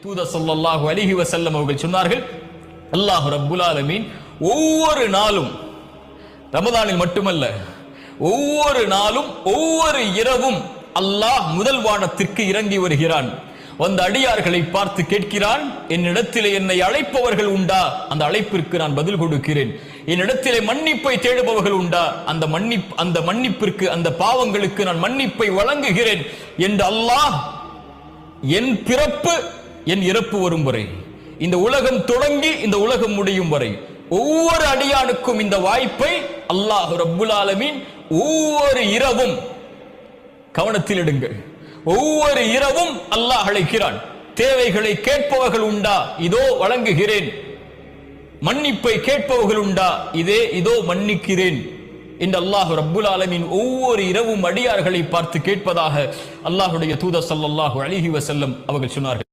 தூதர் ஸல்லல்லாஹு அலைஹி வஸல்லம் அவர்கள் சொன்னார்கள், அல்லாஹ் ரப்புல் ஆலமீன் ஒவ்வொரு நாளும், ரமதானில் மட்டுமல்ல, ஒவ்வொரு நாளும் ஒவ்வொரு இரவும் அல்லாஹ் முதல் வானத்திற்கு இறங்கி வருகிறான். வந்த அடியார்களை பார்த்து கேட்கிறான், என்னிடத்திலே என்னை அழைப்பவர்கள் உண்டா? அந்த அழைப்பிற்கு நான் பதில் கொடுக்கிறேன். என்னிடத்திலே மன்னிப்பை தேடுபவர்கள் உண்டா? அந்த மன்னிப்பிற்கு, அந்த பாவங்களுக்கு நான் மன்னிப்பை வழங்குகிறேன் என்று அல்லாஹ் என் பிறப்பு என் இறப்பு வரும் வரை, இந்த உலகம் தொடங்கி இந்த உலகம் முடியும் வரை ஒவ்வொரு அடியானுக்கும் இந்த வாய்ப்பை அல்லாஹ் ரப்புல் ஆலமீன் ஒவ்வொரு இரவும், கவனத்தில் எடுங்கள், ஒவ்வொரு இரவும் அல்லாஹ் அழைக்கிறான். தேவைகளை கேட்பவர்கள் உண்டா? இதோ வழங்குகிறேன். மன்னிப்பை கேட்பவர்கள் உண்டா? இதோ மன்னிக்கிறேன் என்று அல்லாஹ் ரப்புல் ஆலமீன் ஒவ்வொரு இரவும் அடியார்களை பார்த்து கேட்பதாக அல்லாஹ்வுடைய தூதர் ஸல்லல்லாஹு அலைஹி வஸல்லம் அவர்கள் சொன்னார்கள்.